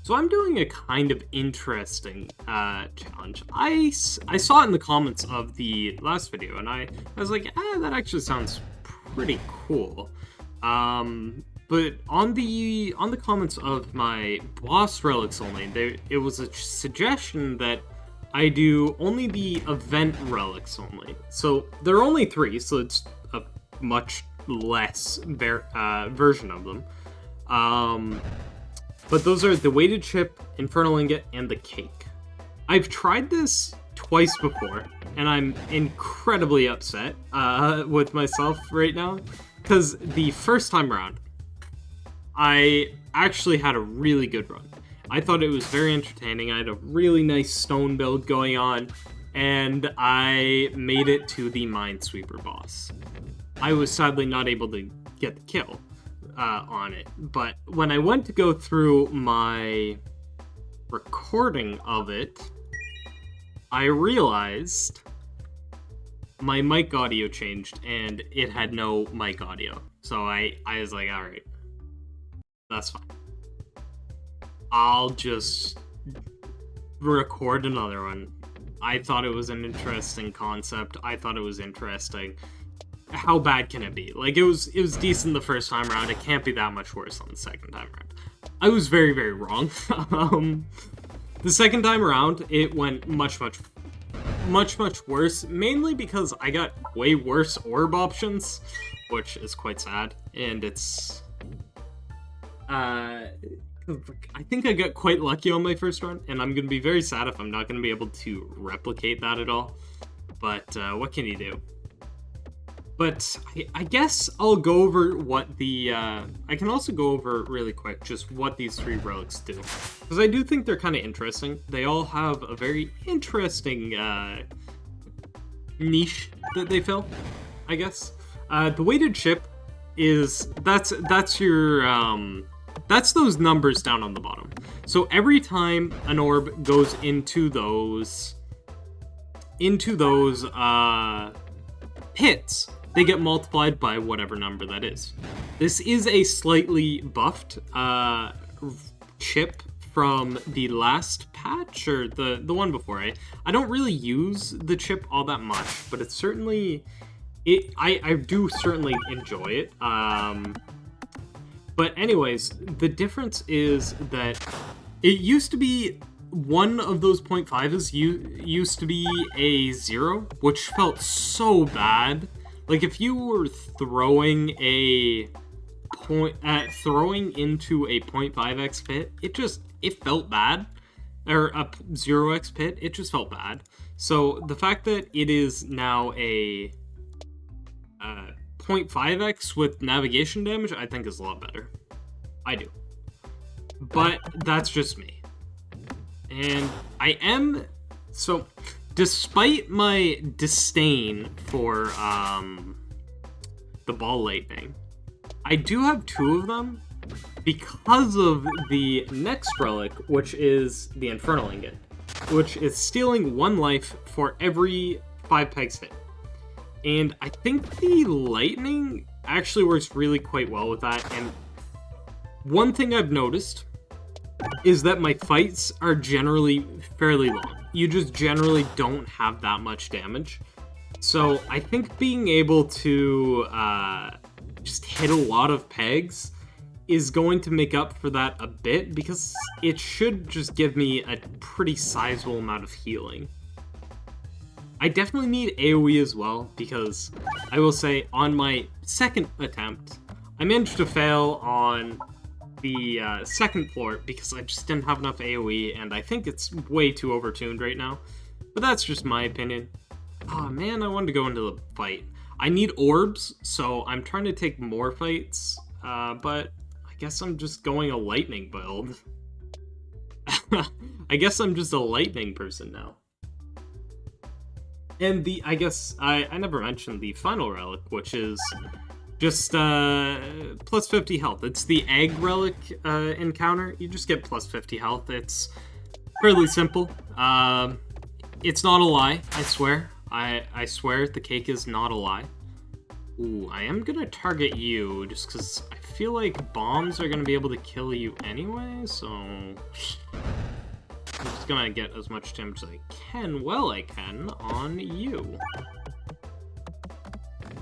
So I'm doing a kind of interesting challenge. I saw it in the comments of the last video, and I was like, that actually sounds pretty cool. But on the comments of my boss relics only, it was a suggestion that I do only the event relics only. So there are only 3, so it's a much less version of them. But those are the weighted chip, infernal ingot, and the cake. I've tried this twice before, and I'm incredibly upset with myself right now, because the first time around, I actually had a really good run. I thought it was very entertaining. I had a really nice stone build going on, and I made it to the Minesweeper boss. I was sadly not able to get the kill on it, but when I went to go through my recording of it, I realized my mic audio changed, and it had no mic audio. So I was like, alright, that's fine. I'll just record another one. I thought it was an interesting concept. I thought it was interesting. How bad can it be? Like, it was decent the first time around. It can't be that much worse on the second time around. I was very, very wrong. The second time around, it went much worse, mainly because I got way worse orb options, which is quite sad, and it's... I think I got quite lucky on my first run, and I'm going to be very sad if I'm not going to be able to replicate that at all. But what can you do? But I guess I'll go over what the... I can also go over really quick just what these 3 relics do. Because I do think they're kind of interesting. They all have a very interesting niche that they fill, I guess. The weighted chip is... That's your... That's those numbers down on the bottom. So every time an orb goes into those pits, they get multiplied by whatever number that is. This is a slightly buffed chip from the last patch, or the one before. I don't really use the chip all that much, but it's certainly... I do certainly enjoy it. But anyways, the difference is that it used to be one of those 0.5s used to be a 0, which felt so bad. Like, if you were throwing into a 0.5x pit, it felt bad. Or a 0x pit, it just felt bad. So the fact that it is now a 0.5x with navigation damage, I think is a lot better. I do. But that's just me. And I am... So, despite my disdain for the ball lightning, I do have 2 of them because of the next relic, which is the infernal ingot, which is stealing 1 life for every 5 pegs hit. And I think the lightning actually works really quite well with that. And one thing I've noticed is that my fights are generally fairly long. You just generally don't have that much damage. So I think being able to just hit a lot of pegs is going to make up for that a bit, because it should just give me a pretty sizable amount of healing. I definitely need AoE as well, because I will say on my second attempt, I managed to fail on the second floor because I just didn't have enough AoE, and I think it's way too overtuned right now. But that's just my opinion. Oh man, I wanted to go into the fight. I need orbs, so I'm trying to take more fights, but I guess I'm just going a lightning build. I guess I'm just a lightning person now. And I guess I never mentioned the final relic, which is just plus 50 health. It's the egg relic encounter. You just get plus 50 health. It's fairly simple. It's not a lie, I swear. I swear the cake is not a lie. Ooh, I am gonna target you just because I feel like bombs are gonna be able to kill you anyway, so I'm just gonna get as much damage as I can, I can, on you.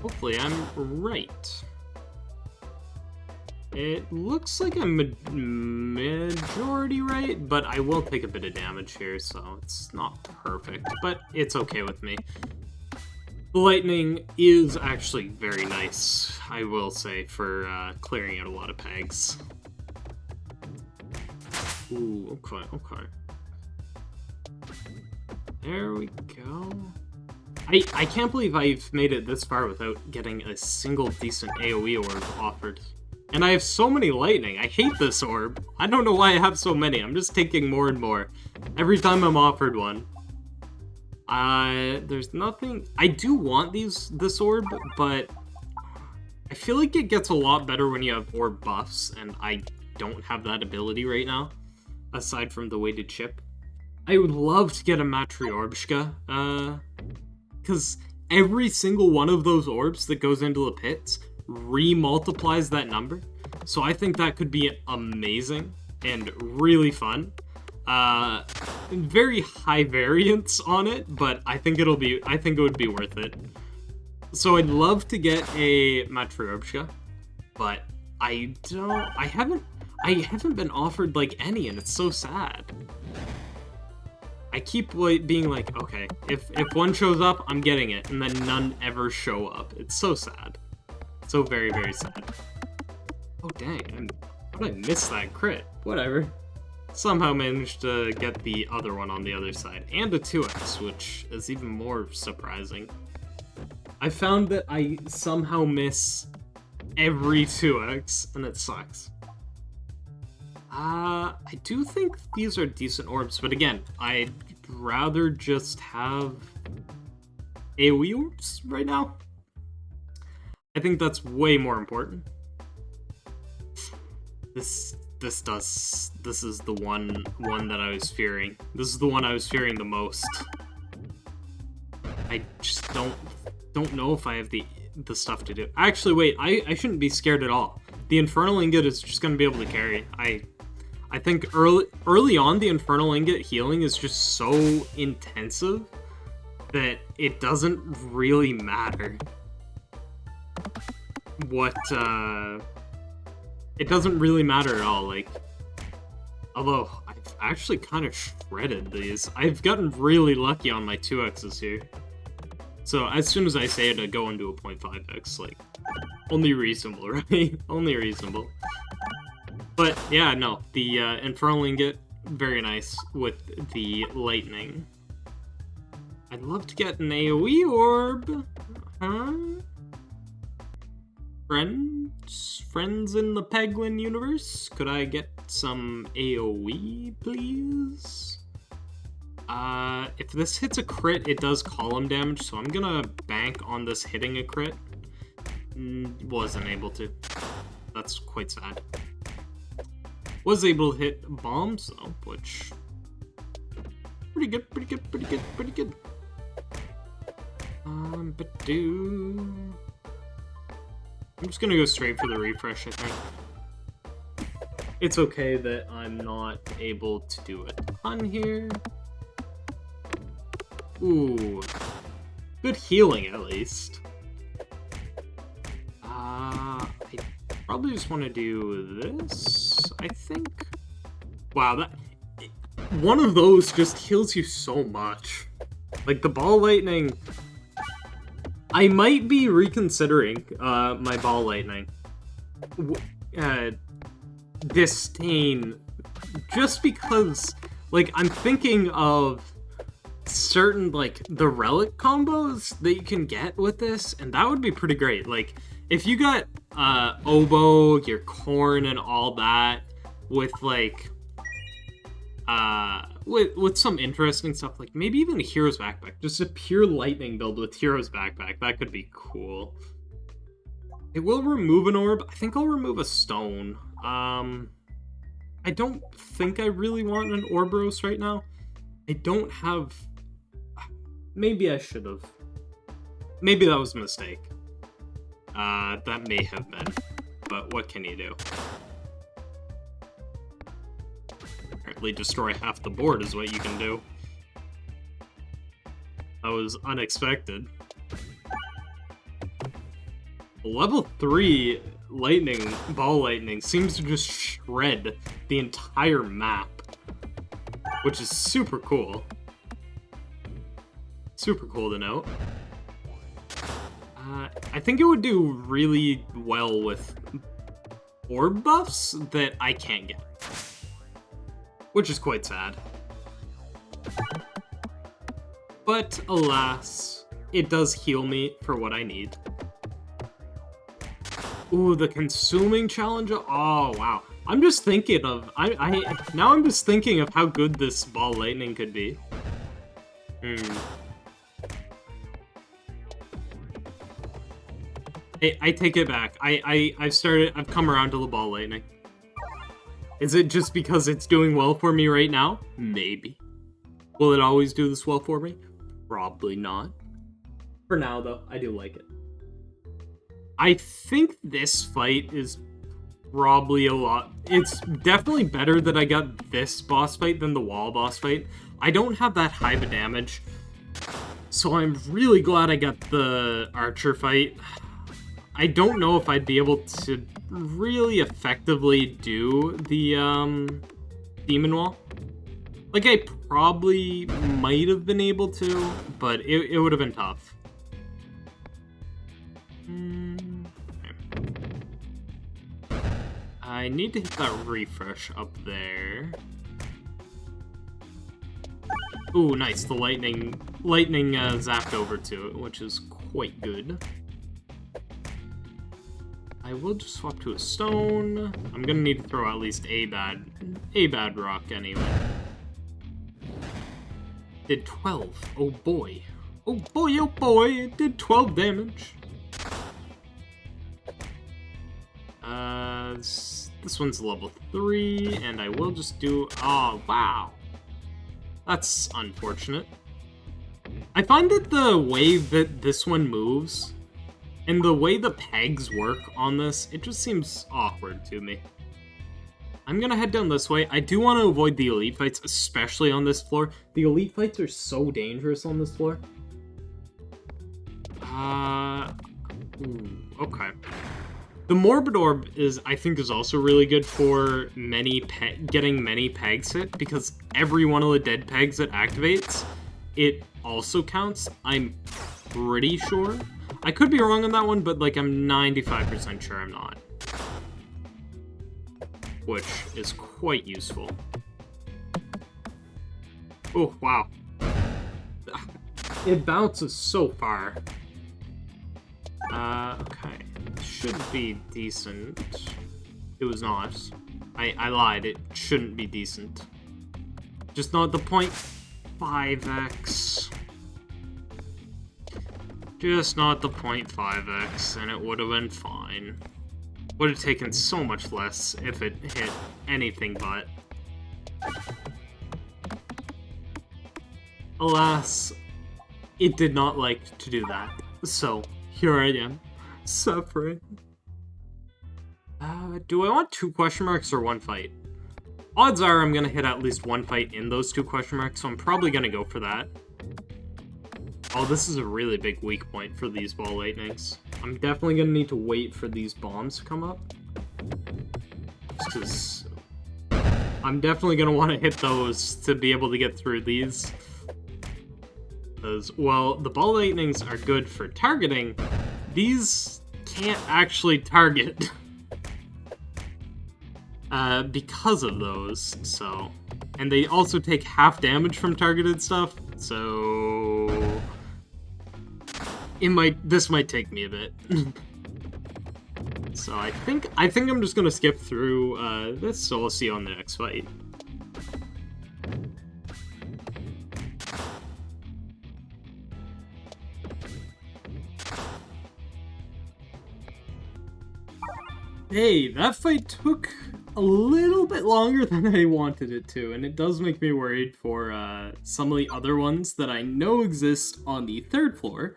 Hopefully I'm right. It looks like I'm majority right, but I will take a bit of damage here, so it's not perfect, but it's okay with me. The lightning is actually very nice, I will say, for clearing out a lot of pegs. Ooh, okay. There we go. I can't believe I've made it this far without getting a single decent AoE orb offered. And I have so many lightning. I hate this orb. I don't know why I have so many. I'm just taking more and more every time I'm offered one. There's nothing... I do want this orb, but I feel like it gets a lot better when you have orb buffs, and I don't have that ability right now, aside from the weighted chip. I would love to get a Matryorbshka, because every single one of those orbs that goes into the pits re-multiplies that number, so I think that could be amazing and really fun. Very high variance on it, but I think it would be worth it. So I'd love to get a Matryorbshka, but I haven't been offered like any, and it's so sad. I keep being like, okay, if one shows up, I'm getting it, and then none ever show up. It's so sad. So very, very sad. Oh dang, how did I miss that crit? Whatever. Somehow managed to get the other one on the other side, and a 2x, which is even more surprising. I found that I somehow miss every 2x, and it sucks. I do think these are decent orbs, but again, I'd rather just have AoE orbs right now. I think that's way more important. This is the one that I was fearing. This is the one I was fearing the most. I just don't know if I have the stuff to do. Actually, wait, I shouldn't be scared at all. The Infernal Ingot is just gonna be able to carry. I think early on, the Infernal Ingot healing is just so intensive that it doesn't really matter what, it doesn't really matter at all, like, although I've actually kind of shredded these. I've gotten really lucky on my 2x's here. So as soon as I say it, I go into a 0.5x, like, only reasonable, right? Only reasonable. But yeah, no, the Infernal Ingot, very nice with the lightning. I'd love to get an AoE orb. Huh? Friends in the Peglin universe? Could I get some AoE, please? If this hits a crit, it does column damage, so I'm gonna bank on this hitting a crit. Wasn't able to. That's quite sad. Was able to hit bombs, though, which... Pretty good. I'm just gonna go straight for the refresh, I think. It's okay that I'm not able to do a ton here. Ooh. Good healing, at least. I probably just want to do this, I think. Wow, that... One of those just heals you so much. Like, the ball lightning... I might be reconsidering my ball lightning. Disdain, just because, like, I'm thinking of certain, like, the relic combos that you can get with this, and that would be pretty great. Like, if you got oboe, your corn, and all that with, like, with some interesting stuff, like maybe even a Hero's Backpack. Just a pure lightning build with Hero's Backpack. That could be cool. It will remove an orb. I think I'll remove a stone. I don't think I really want an Orboros right now. I don't have... Maybe I should have. Maybe that was a mistake. That may have been. But what can you do? Apparently destroy half the board is what you can do. That was unexpected. Level 3 ball lightning seems to just shred the entire map, which is super cool. Super cool to note. I think it would do really well with orb buffs that I can't get, which is quite sad. But alas, it does heal me for what I need. Ooh, the consuming challenge. Oh wow! I'm just thinking of now. I'm just thinking of how good this ball lightning could be. I take it back. I've come around to the ball lightning. Is it just because it's doing well for me right now? Maybe. Will it always do this well for me? Probably not. For now, though, I do like it. I think this fight is probably a lot... It's definitely better that I got this boss fight than the wall boss fight. I don't have that high of a damage, so I'm really glad I got the archer fight. I don't know if I'd be able to really effectively do the demon wall. Like, I probably might have been able to, but it would have been tough. I need to hit that refresh up there. Ooh, nice. The lightning zapped over to it, which is quite good. I will just swap to a stone. I'm gonna need to throw at least a bad rock anyway. Did 12. Oh boy. Oh boy, oh boy, it did 12 damage. This one's level 3, and I will just do... Oh, wow. That's unfortunate. I find that the way that this one moves, and the way the pegs work on this, it just seems awkward to me. I'm gonna head down this way. I do want to avoid the elite fights, especially on this floor. The elite fights are so dangerous on this floor. Okay. The Morbid Orb I think is also really good for getting many pegs hit, because every one of the dead pegs that activates, it also counts. I'm pretty sure. I could be wrong on that one, but like I'm 95% sure I'm not. Which is quite useful. Oh, wow. It bounces so far. Okay. Should be decent. It was not. I lied. It shouldn't be decent. Just not the 0.5x. Just not the 0.5x, and it would have been fine. Would have taken so much less if it hit anything but. Alas, it did not like to do that. So, here I am, suffering. Do I want 2 question marks or 1 fight? Odds are I'm gonna hit at least 1 fight in those 2 question marks, so I'm probably gonna go for that. Oh, this is a really big weak point for these ball lightnings. I'm definitely gonna need to wait for these bombs to come up. Just 'cause I'm definitely gonna want to hit those to be able to get through these. Because, well, the ball lightnings are good for targeting. These can't actually target. Because of those, so... And they also take half damage from targeted stuff, so... This might take me a bit. So I think I'm just gonna skip through this, so we'll see you on the next fight. Hey, that fight took a little bit longer than I wanted it to, and it does make me worried for some of the other ones that I know exist on the 3rd floor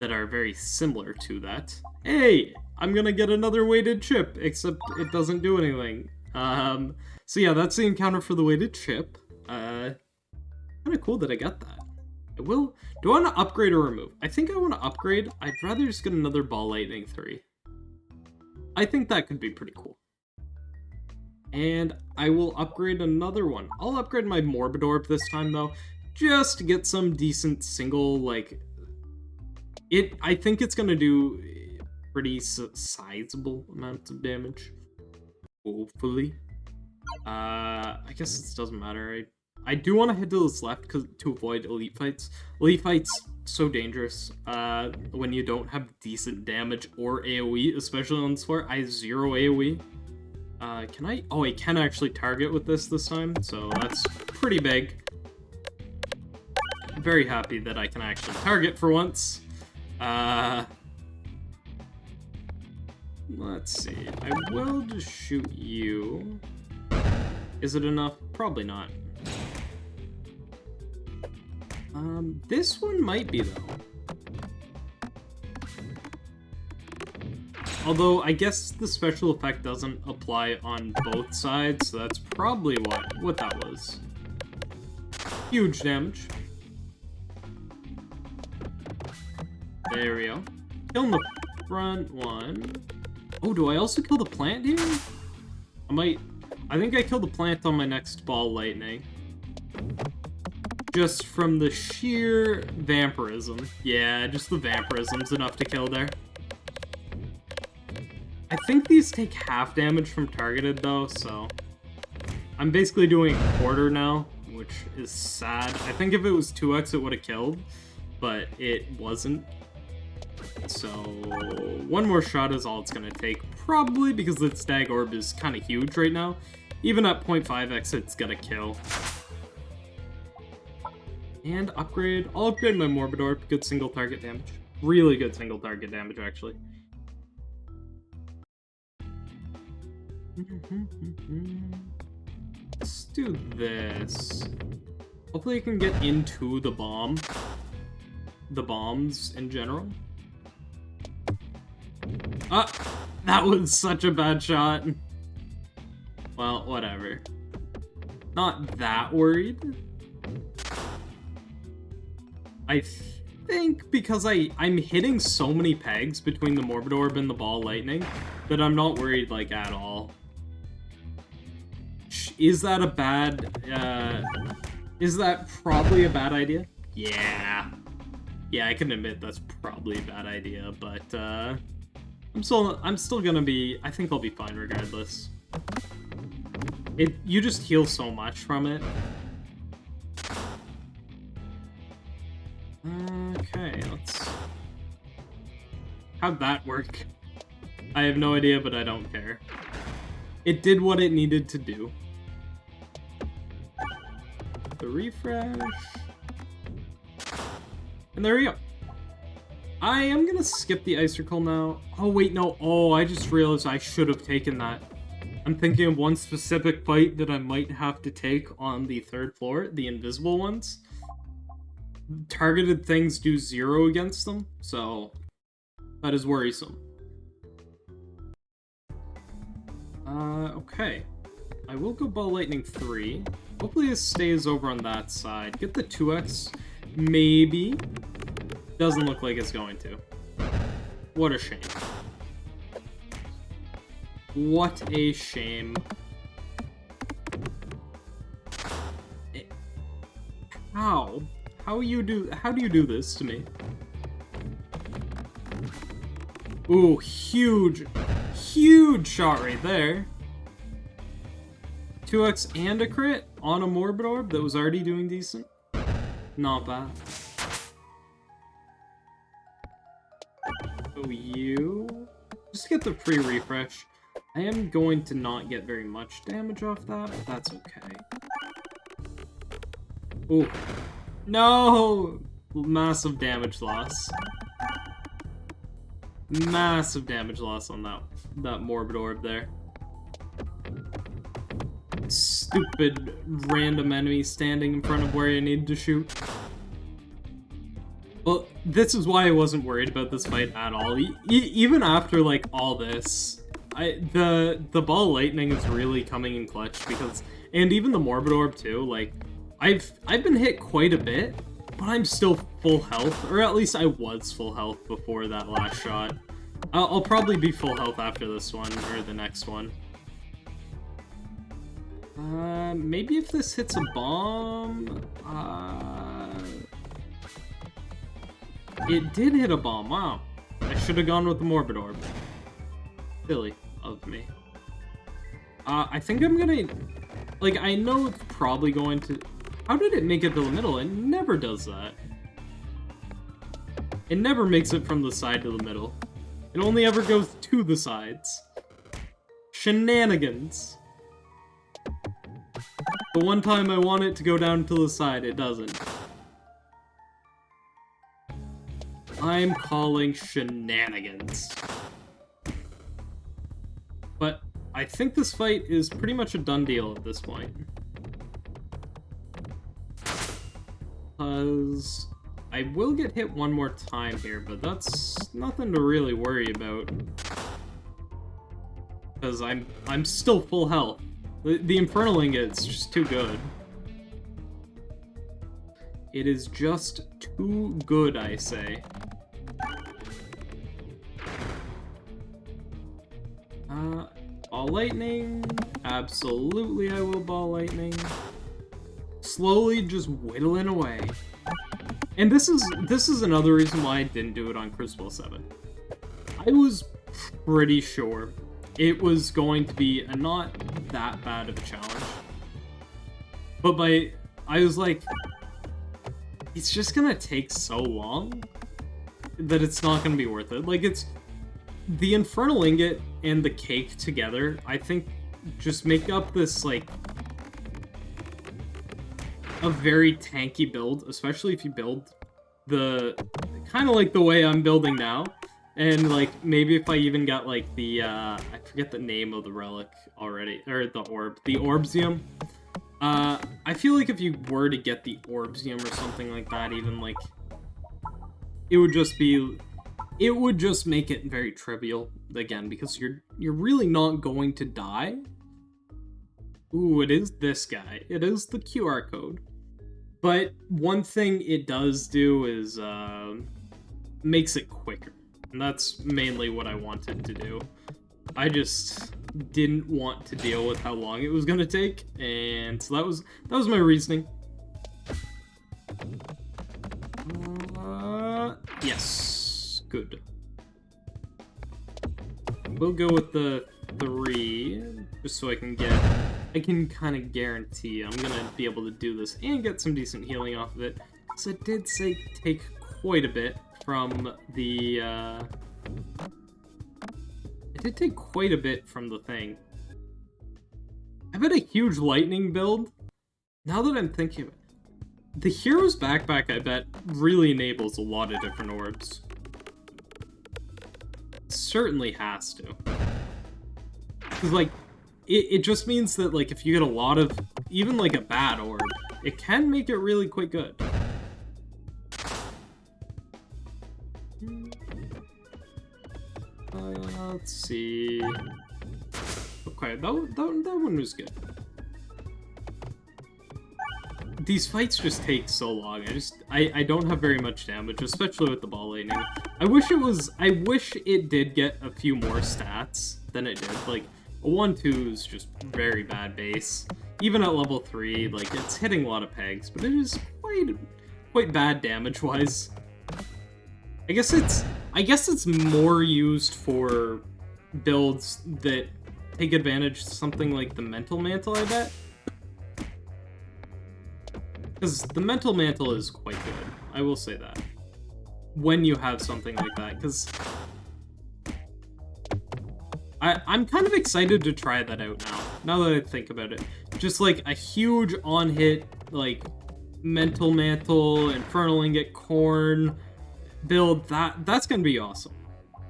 that are very similar to that. Hey, I'm gonna get another weighted chip, except it doesn't do anything. So yeah, that's the encounter for the weighted chip. Kind of cool that I got that. Do I want to upgrade or remove? I think I want to upgrade. I'd rather just get another Ball Lightning 3. I think that could be pretty cool. And I will upgrade another one. I'll upgrade my Morbid Orb this time, though, just to get some decent single, like... I think it's going to do pretty sizable amounts of damage. Hopefully. I guess it doesn't matter. I do want to head to this left to avoid elite fights. Elite fights, so dangerous when you don't have decent damage or AoE, especially on this floor. I have 0 AoE. Can I? Oh, I can actually target with this time, so that's pretty big. I'm very happy that I can actually target for once. Let's see. I will just shoot you. Is it enough? Probably not. This one might be, though. Although, I guess the special effect doesn't apply on both sides, so that's probably what that was. Huge damage. There we go. Killing the front one. Oh, do I also kill the plant here? I think I killed the plant on my next Ball Lightning. Just from the sheer vampirism. Yeah, just the vampirism's enough to kill there. I think these take half damage from targeted, though, so... I'm basically doing a quarter now, which is sad. I think if it was 2x, it would have killed, but it wasn't. So, one more shot is all it's going to take, probably, because the Stag Orb is kind of huge right now. Even at 0.5x, it's going to kill. And upgrade. I'll upgrade my Morbid Orb. Good single target damage. Really good single target damage, actually. Let's do this. Hopefully I can get into the bomb. The bombs in general. Ah! That was such a bad shot. Well, whatever. Not that worried. I think because I'm hitting so many pegs between the Morbid Orb and the Ball Lightning that I'm not worried, like, at all. Is that a bad, is that probably a bad idea? Yeah. Yeah, I can admit that's probably a bad idea, but, I'm still gonna be, I think I'll be fine regardless. You just heal so much from it. Okay, how'd that work? I have no idea, but I don't care. It did what it needed to do. The refresh. And there we go. I am gonna skip the icicle now. Oh, wait, no. Oh, I just realized I should have taken that. I'm thinking of one specific fight that I might have to take on the 3rd floor, the invisible ones. Targeted things do 0 against them, so that is worrisome. Okay. I will go Ball Lightning 3. Hopefully this stays over on that side. Get the 2x. Maybe. Doesn't look like it's going to. What a shame. What a shame. How? How do you do this to me? Ooh, huge shot right there. 2x and a crit on a Morbid Orb that was already doing decent. Not bad. So you... Just get the free refresh. I am going to not get very much damage off that, but that's okay. Ooh. No! Massive damage loss. Massive damage loss on that Morbid Orb there. Stupid random enemy standing in front of where you need to shoot. Well, this is why I wasn't worried about this fight at all. Even after, like, all this, the ball lightning is really coming in clutch because... And even the Morbid Orb, too, like, I've been hit quite a bit, but I'm still full health, or at least I was full health before that last shot. I'll probably be full health after this one, or the next one. Maybe if this hits a bomb... It did hit a bomb, wow. I should have gone with the Morbid Orb. Silly of me. I think I'm gonna... Like, I know it's probably going to... How did it make it to the middle? It never does that. It never makes it from the side to the middle. It only ever goes to the sides. Shenanigans. The one time I want it to go down to the side, it doesn't. I'm calling shenanigans. But I think this fight is pretty much a done deal at this point. Because I will get hit one more time here, but that's nothing to really worry about. Because I'm still full health. The Infernal Ingot's just too good. It is just too good, I say. Ball lightning. Absolutely, I will ball lightning. Slowly just whittling away. And this is another reason why I didn't do it on Crucible 7. I was pretty sure it was going to be a not that bad of a challenge. But I was like, it's just gonna take so long that it's not gonna be worth it. Like, it's the Infernal Ingot and the cake together, I think, just make up this, like, a very tanky build, especially if you build the kind of like the way I'm building now. And, like, maybe if I even got, like, the, I forget the name of the relic already, or the orb, the Orbsium. I feel like if you were to get the Orbsium or something like that, even, like, it would just make it very trivial, again, because you're really not going to die. Ooh, it is this guy. It is the QR code. But one thing it does do is, makes it quicker. And that's mainly what I wanted to do. I just didn't want to deal with how long it was gonna take, and so that was my reasoning. Yes, good. We'll go with the 3, just so I can kind of guarantee I'm gonna be able to do this and get some decent healing off of it. So it did say take quite a bit from the, it did take quite a bit from the thing. I bet a huge lightning build, now that I'm thinking of it, the Hero's Backpack, I bet, really enables a lot of different orbs. Certainly has to. Because, like, it just means that, like, if you get a lot of, even, like, a bad orb, it can make it really quite good. Let's see. Okay, that one was good. These fights just take so long. I don't have very much damage, especially with the ball lightning. I wish it did get a few more stats than it did. Like, a 1-2 is just very bad base. Even at level 3, like, it's hitting a lot of pegs, but it is quite bad damage-wise. I guess it's more used for builds that take advantage of something like the Mental Mantle, I bet. Because the Mental Mantle is quite good, I will say that. When you have something like that, because I'm kind of excited to try that out now that I think about it. Just like a huge on-hit, like, Mental Mantle, Infernal Ingot, Corn build, that's gonna be awesome.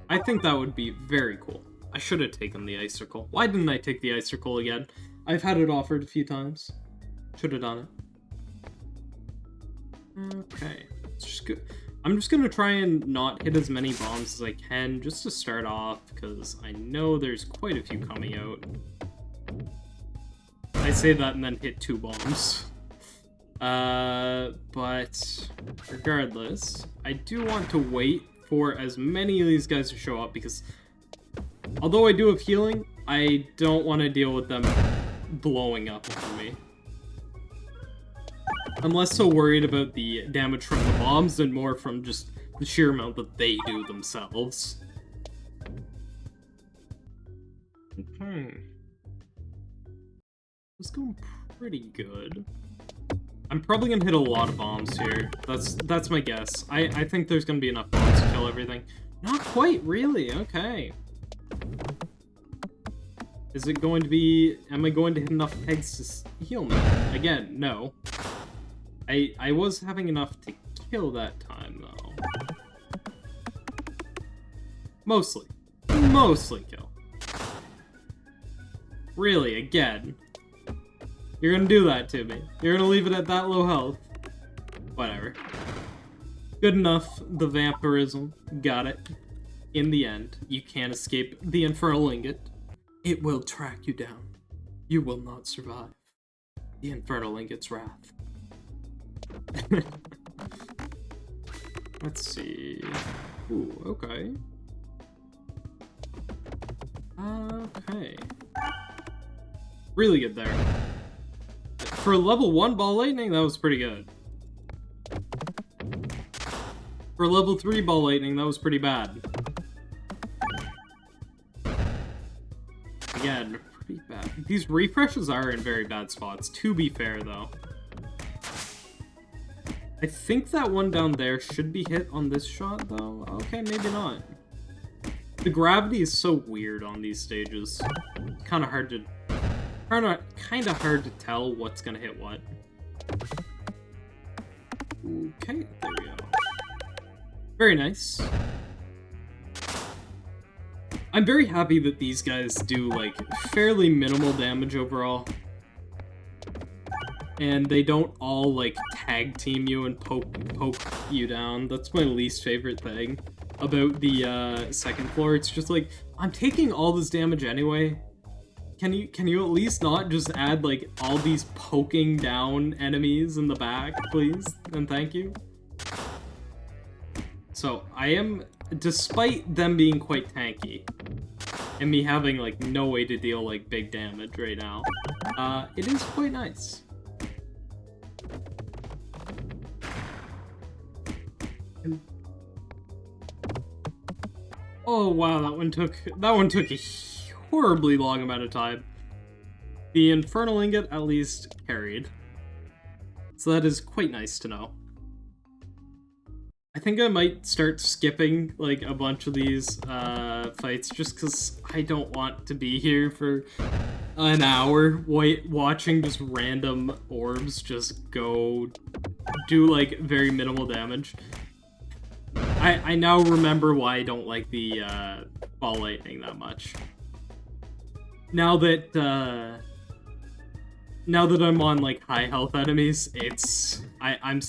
I think that would be very cool. I should have taken the Icicle. Why didn't I take the Icicle again? I've had it offered a few times. Should have done it. Okay, it's just good. I'm just gonna try and not hit as many bombs as I can just to start off, because I know there's quite a few coming out. I say that and then hit 2 bombs. But regardless, I do want to wait for as many of these guys to show up, because although I do have healing, I don't want to deal with them blowing up on me. I'm less so worried about the damage from the bombs and more from just the sheer amount that they do themselves. Okay. It's going pretty good. I'm probably gonna hit a lot of bombs here. That's my guess. I think there's gonna be enough bombs to kill everything. Not quite, really. Okay. Is it going to be... Am I going to hit enough pegs to heal me? Again, no. I was having enough to kill that time, though. Mostly. Mostly kill. Really, again. You're gonna do that to me. You're gonna leave it at that low health. Whatever. Good enough, the vampirism. Got it. In the end, you can't escape the Infernal Ingot. It will track you down. You will not survive the Infernal Ingot's wrath. Let's see. Ooh, okay. Okay. Really good there. For level 1 Ball Lightning, that was pretty good. For level 3 Ball Lightning, that was pretty bad. Again, pretty bad. These refreshes are in very bad spots, to be fair, though. I think that one down there should be hit on this shot, though. Okay, maybe not. The gravity is so weird on these stages. It's kind of hard to... Kind of hard to tell what's gonna hit what. Okay, there we go. Very nice. I'm very happy that these guys do, like, fairly minimal damage overall. And they don't all, like, tag team you and poke you down. That's my least favorite thing about the second floor. It's just like, I'm taking all this damage anyway. Can you at least not just add, like, all these poking down enemies in the back, please? And thank you. So, I am, despite them being quite tanky, and me having, like, no way to deal, like, big damage right now, it is quite nice. Oh wow, that one took a horribly long amount of time. The Infernal Ingot at least carried. So that is quite nice to know. I think I might start skipping, like, a bunch of these fights just because I don't want to be here for an hour watching just random orbs just go do, like, very minimal damage. I now remember why I don't like the Ball Lightning that much. Now that I'm on, like, high health enemies, I'm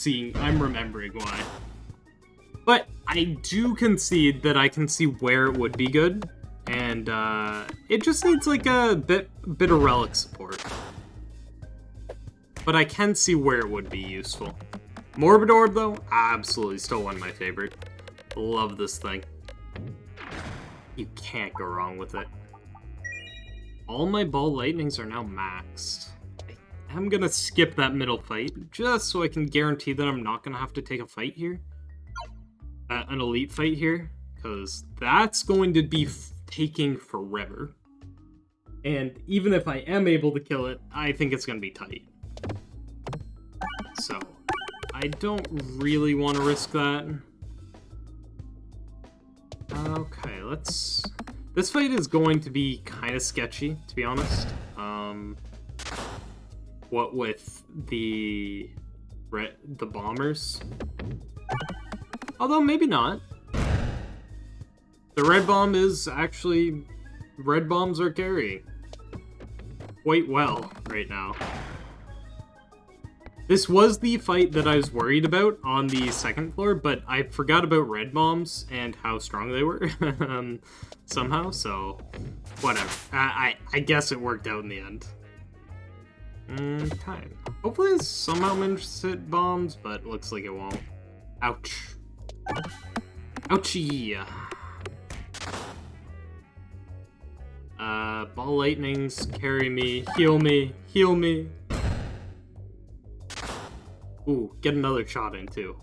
remembering why. But I do concede that I can see where it would be good, and it just needs, like, a bit of relic support. But I can see where it would be useful. Morbid Orb, though, absolutely still one of my favorite. Love this thing. You can't go wrong with it. All my Ball Lightnings are now maxed. I'm gonna skip that middle fight, just so I can guarantee that I'm not gonna have to take a fight here. An elite fight here, because that's going to be taking forever. And even if I am able to kill it, I think it's gonna be tight. So, I don't really want to risk that. Okay, let's... This fight is going to be kind of sketchy, to be honest. What with the bombers. Although, maybe not. The red bomb is actually... Red bombs are carrying quite well right now. This was the fight that I was worried about on the second floor, but I forgot about red bombs and how strong they were somehow, so whatever. I guess it worked out in the end. Time. Hopefully this somehow manages to hit bombs, but looks like it won't. Ouch. Ouchie. Ball lightnings, carry me, heal me, heal me. Ooh, get another shot in too.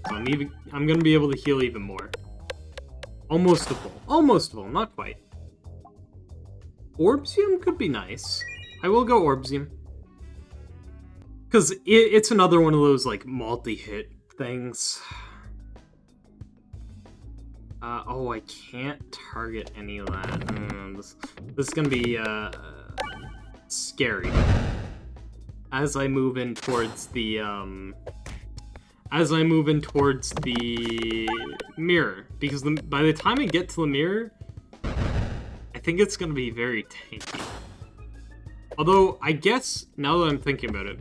So I'm gonna be able to heal even more. Almost a full, not quite. Orbsium could be nice. I will go Orbsium. Because it's another one of those, like, multi-hit things. Oh, I can't target any of that. This is gonna be, scary. As I move in towards the, mirror. Because by the time I get to the mirror, I think it's gonna be very tanky. Although, I guess, now that I'm thinking about it,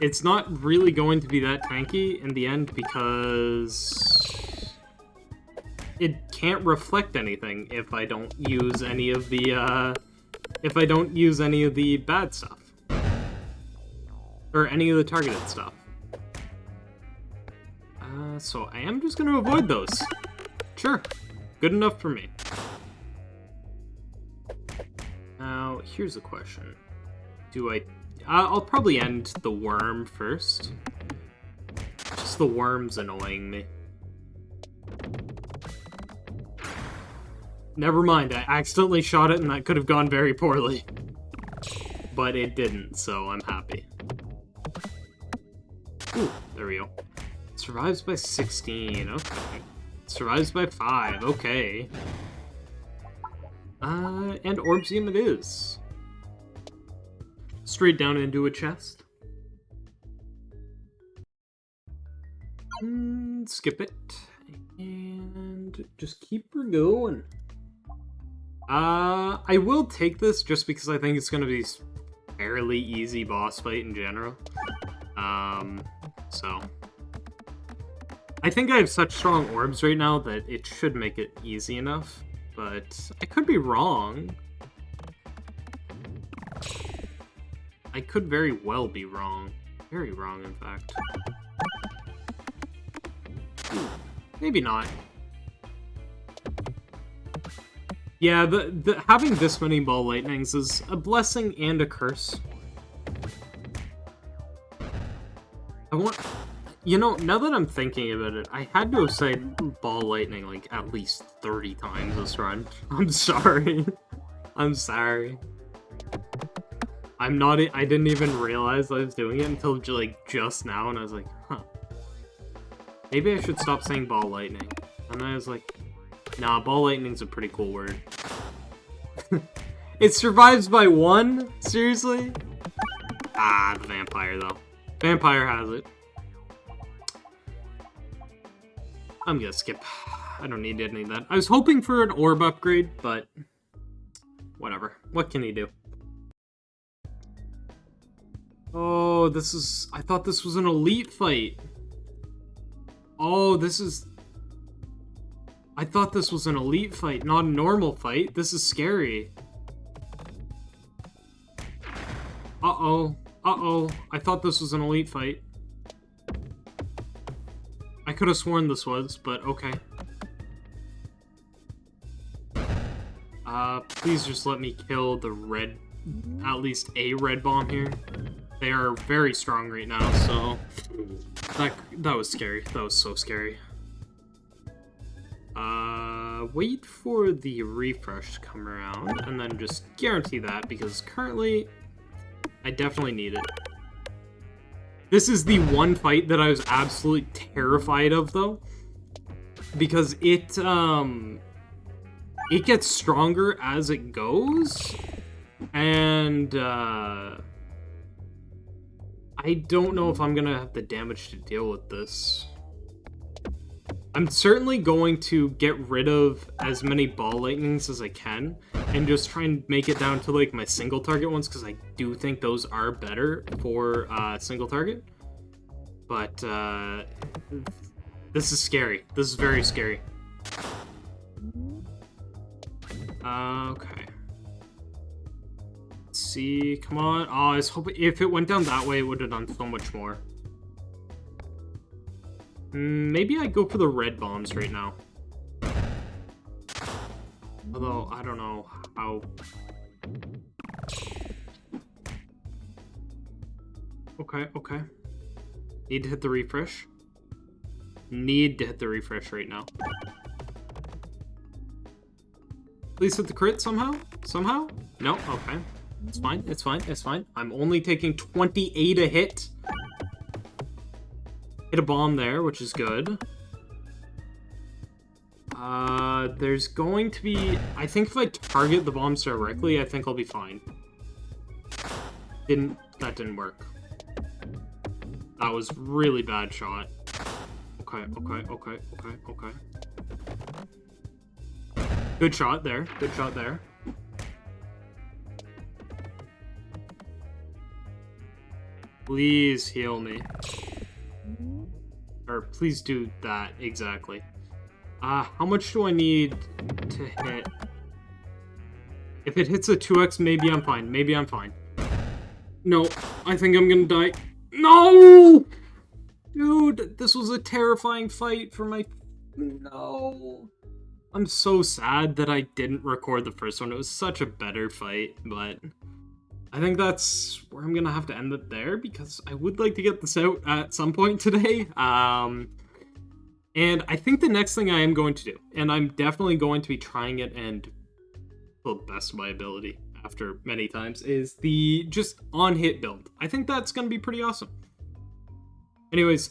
it's not really going to be that tanky in the end because it can't reflect anything if I don't use any of the, bad stuff. Or any of the targeted stuff. So I am just gonna avoid those. Sure. Good enough for me. Now, here's a question. I'll probably end the worm first. Just the worm's annoying me. Never mind, I accidentally shot it and that could have gone very poorly. But it didn't, so I'm happy. Ooh, there we go. Survives by 16, okay. Survives by 5, okay. And Orbsium it is. Straight down into a chest. Skip it. And just keep her going. I will take this just because I think it's gonna be fairly easy boss fight in general. So. I think I have such strong orbs right now that it should make it easy enough. But I could be wrong. I could very well be wrong. Very wrong, in fact. Ooh, maybe not. Yeah, having this many ball lightnings is a blessing and a curse. You know, now that I'm thinking about it, I had to have said ball lightning like at least 30 times this run. I'm sorry. I'm sorry. I didn't even realize I was doing it until like just now, and I was like, huh. Maybe I should stop saying ball lightning. And then I was like, nah, ball lightning's a pretty cool word. It survives by 1? Seriously? Ah, the vampire though. Vampire has it. I'm gonna skip. I don't need any of that. I was hoping for an orb upgrade, but whatever. What can he do? Oh, I thought this was an elite fight. Oh, I thought this was an elite fight, not a normal fight. This is scary. Uh-oh. Uh-oh. I thought this was an elite fight. I could have sworn this was, but okay. Please just let me kill the red, at least a red bomb here. They are very strong right now, so that was scary. That was so scary. Wait for the refresh to come around, and then just guarantee that, because currently, I definitely need it. This is the one fight that I was absolutely terrified of, though, because it gets stronger as it goes, and, I don't know if I'm gonna have the damage to deal with this. I'm certainly going to get rid of as many ball lightnings as I can, and just try and make it down to like my single target ones, because I do think those are better for single target. But this is scary. This is very scary. Okay. Let's see. Come on. Oh, I was hoping if it went down that way, it would have done so much more. Maybe I go for the red bombs right now. Although, I don't know how... Okay, okay. Need to hit the refresh. Need to hit the refresh right now. Please hit the crit somehow? Somehow? No? Okay. It's fine, it's fine, it's fine. I'm only taking 28 a hit. Hit a bomb there, which is good. There's going to be... I think if I target the bombs directly, I think I'll be fine. That didn't work. That was really bad shot. Okay, okay, okay, okay, okay. Good shot there. Good shot there. Please heal me. Or please do that, exactly. How much do I need to hit? If it hits a 2x, maybe I'm fine. Maybe I'm fine. No, I think I'm gonna die. No! Dude, this was a terrifying fight for my... No. I'm so sad that I didn't record the first one. It was such a better fight, but... I think that's where I'm gonna have to end it there, because I would like to get this out at some point today. And I think the next thing I am going to do, and I'm definitely going to be trying it and to the best of my ability after many times, is the just on-hit build. I think that's going to be pretty awesome. Anyways,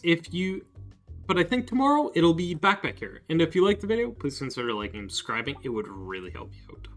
but I think tomorrow it'll be back here. And if you liked the video, please consider liking and subscribing. It would really help you out.